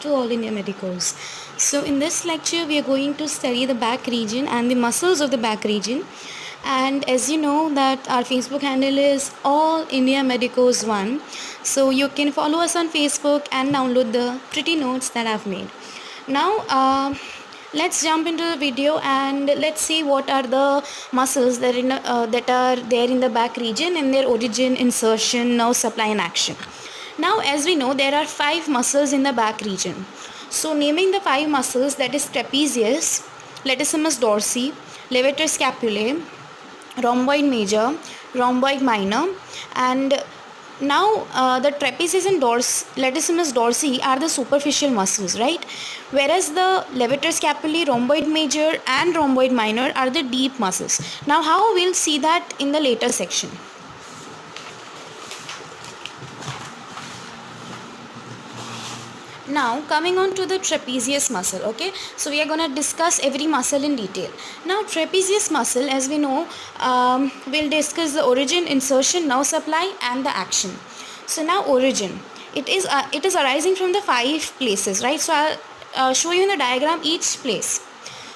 to All India Medicos. So in this lecture we are going to study the back region and the muscles of the back region. And as you know that our Facebook handle is All India Medicos 1. So you can follow us on Facebook and download the pretty notes that I've made. Now let's jump into the video and let's see what are the muscles that are there in the back region and their origin, insertion, nerve supply and action. Now as we know there are 5 muscles in the back region. So naming the 5 muscles, that is trapezius, latissimus dorsi, levator scapulae, rhomboid major, rhomboid minor, and now the trapezius and latissimus dorsi are the superficial muscles, right? Whereas the levator scapulae, rhomboid major and rhomboid minor are the deep muscles. Now how we'll see that in the later section. Now coming on to the trapezius muscle, okay, so we are going to discuss every muscle in detail. Now trapezius muscle, as we know, we'll discuss the origin, insertion, nerve supply and the action. So now origin, it is arising from the 5 places, right? So I'll show you in the diagram each place.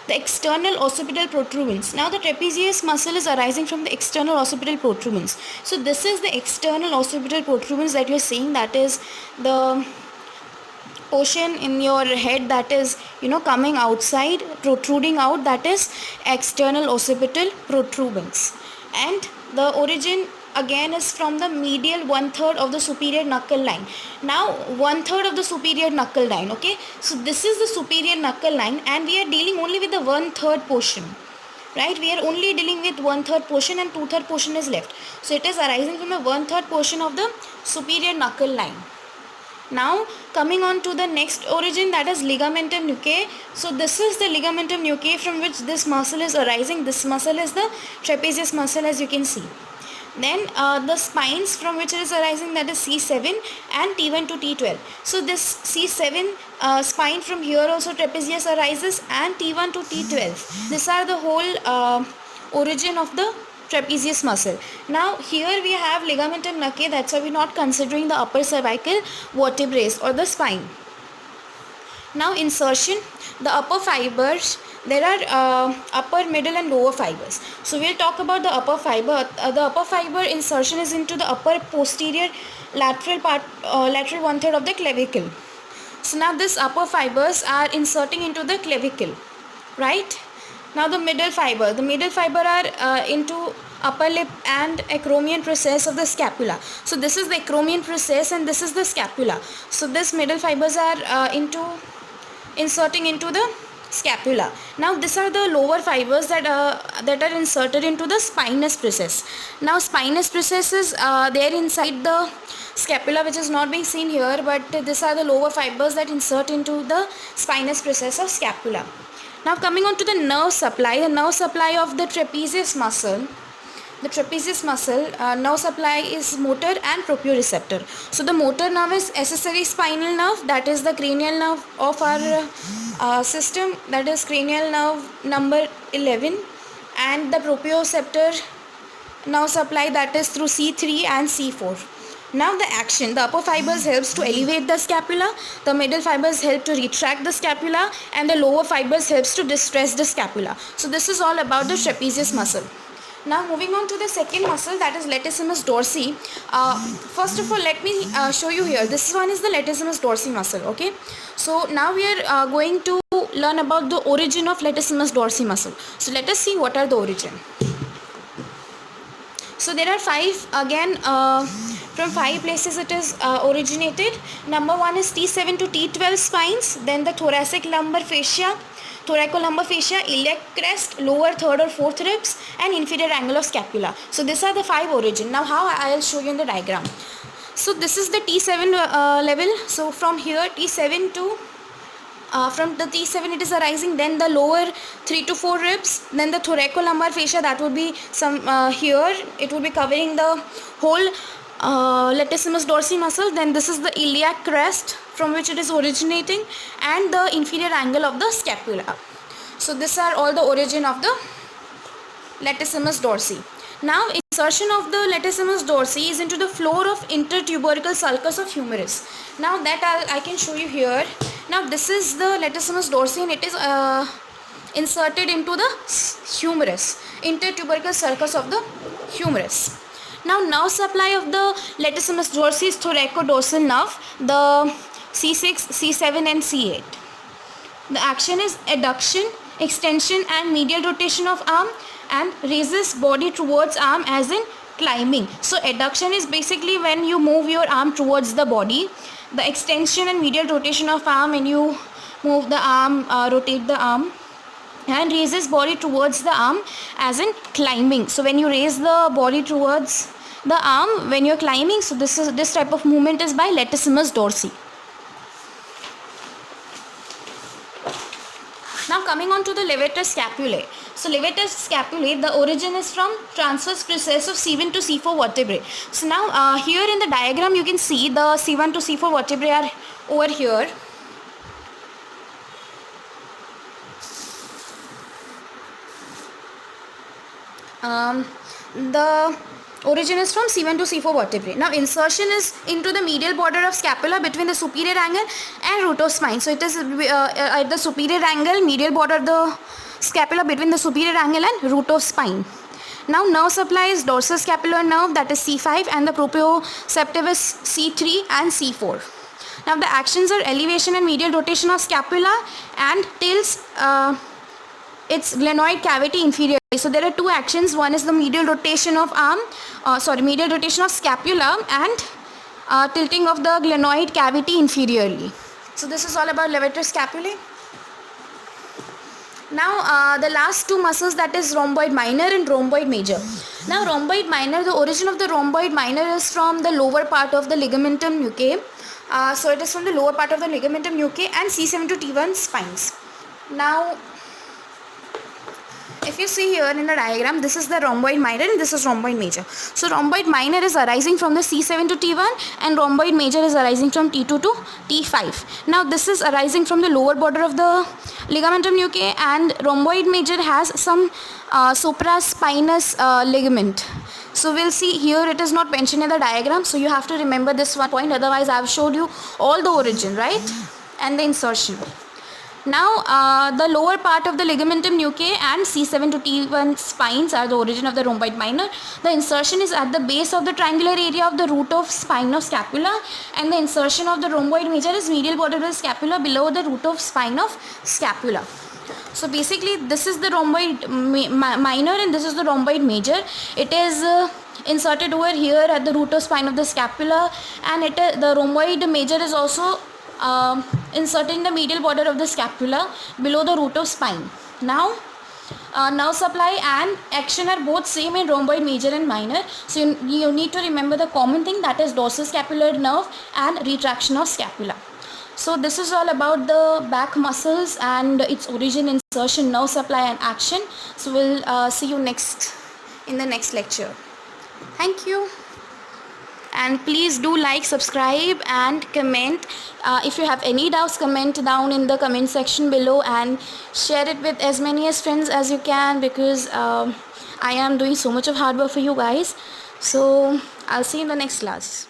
The external occipital protuberance. Now the trapezius muscle is arising from the external occipital protuberance. So this is the external occipital protuberance that you're seeing, that is the portion in your head that is coming outside, protruding out, that is external occipital protuberance. And the origin again is from the medial 1/3 of the superior knuckle line. Now 1/3 of the superior knuckle line, okay, so this is the superior knuckle line and we are dealing only with the 1/3 portion, right? We are only dealing with 1/3 portion and 2/3 portion is left. So it is arising from the 1/3 portion of the superior knuckle line. Now coming on to the next origin, that is ligamentum nuchae. So this is the ligamentum nuchae from which this muscle is arising. This muscle is the trapezius muscle, as you can see. Then the spines from which it is arising, that is C7 and T1 to T12. So this C7 spine from here also trapezius arises and T1 to T12. These are the whole origin of the trapezius muscle. Now here we have ligamentum nuchae, that's why we're not considering the upper cervical vertebrae or the spine. Now insertion, the upper fibers, there are upper, middle and lower fibers. So we'll talk about the upper fiber. The upper fiber insertion is into the upper posterior lateral part, lateral 1/3 of the clavicle. So now these upper fibers are inserting into the clavicle, right? Now the middle fiber are into upper lip and acromion process of the scapula. So this is the acromion process and this is the scapula. So this middle fibers are inserting into the scapula. Now these are the lower fibers that are inserted into the spinous process. Now spinous process is there inside the scapula, which is not being seen here, but these are the lower fibers that insert into the spinous process of scapula. Now coming on to the nerve supply, the nerve supply of the trapezius muscle. The trapezius muscle nerve supply is motor and proprioceptor. So the motor nerve is accessory spinal nerve, that is the cranial nerve of our system, that is cranial nerve number 11, and the proprioceptor nerve supply, that is through C3 and C4. Now the action, the upper fibers helps to elevate the scapula, the middle fibers help to retract the scapula and the lower fibers helps to distress the scapula. So this is all about the trapezius muscle. Now moving on to the second muscle, that is latissimus dorsi. First of all let me show you here, this one is the latissimus dorsi muscle, okay. So now we are going to learn about the origin of latissimus dorsi muscle. So let us see what are the origin. So there are 5 again, from 5 places it is originated. Number 1 is T7 to T12 spines, then the thoracic lumbar fascia, thoracolumbar fascia, iliac crest, lower 3rd or 4th ribs and inferior angle of scapula. So these are the 5 origin. Now how I will show you in the diagram. So this is the T7 level. So from here T7 to from the T7 it is arising, then the lower 3 to 4 ribs, then the thoracolumbar fascia, that would be some here it will be covering the whole latissimus dorsi muscle. Then this is the iliac crest from which it is originating and the inferior angle of the scapula. So these are all the origin of the latissimus dorsi. Now insertion of the latissimus dorsi is into the floor of intertubercle sulcus of humerus. Now that I can show you here. Now this is the latissimus dorsi and it is inserted into the humerus, intertubercle sulcus of the humerus. Now nerve supply of the latissimus dorsi is thoracodorsal nerve, the C6, C7 and C8. The action is adduction, extension and medial rotation of arm, and raises body towards arm as in climbing. So adduction is basically when you move your arm towards the body. The extension and medial rotation of arm, when you move the arm, rotate the arm, and raises body towards the arm as in climbing. So when you raise the body towards the arm when you're climbing, so this type of movement is by latissimus dorsi. Now coming on to the levator scapulae. So levator scapulae, the origin is from transverse process of C1 to C4 vertebrae. So now here in the diagram you can see the C1 to C4 vertebrae are over here. The origin is from C1 to C4 vertebrae. Now insertion is into the medial border of scapula between the superior angle and root of spine. So it is at the superior angle, medial border of the scapula between the superior angle and root of spine. Now nerve supply is dorsal scapular nerve, that is C5, and the proprioceptivus C3 and C4. Now the actions are elevation and medial rotation of scapula and tilts its glenoid cavity inferiorly. So there are two actions. One is the medial rotation of medial rotation of scapula and tilting of the glenoid cavity inferiorly. So this is all about levator scapulae. Now the last two muscles, that is rhomboid minor and rhomboid major. Now rhomboid minor, the origin of the rhomboid minor is from the lower part of the ligamentum nuchae. So it is from the lower part of the ligamentum nuchae and C7 to T1 spines. Now if you see here in the diagram, this is the rhomboid minor and this is rhomboid major. So rhomboid minor is arising from the C7 to T1 and rhomboid major is arising from T2 to T5. Now this is arising from the lower border of the ligamentum nuchae, and rhomboid major has some supraspinous ligament. So we'll see here, it is not mentioned in the diagram, so you have to remember this one point, otherwise I have showed you all the origin, right, and the insertion. Now the lower part of the ligamentum nuchae and C7 to T1 spines are the origin of the rhomboid minor. The insertion is at the base of the triangular area of the root of spine of scapula, and the insertion of the rhomboid major is medial border of the scapula below the root of spine of scapula. So basically this is the rhomboid minor and this is the rhomboid major. It is inserted over here at the root of spine of the scapula, and the rhomboid major is also inserted in the medial border of the scapula below the root of spine. Now nerve supply and action are both same in rhomboid major and minor. So you need to remember the common thing, that is dorsal scapular nerve and retraction of scapula. So this is all about the back muscles and its origin, insertion, nerve supply and action. So we'll see you in the next lecture. Thank you. And please do like, subscribe and comment. If you have any doubts, comment down in the comment section below and share it with as many as friends as you can, because I am doing so much of hard work for you guys. So I'll see you in the next class.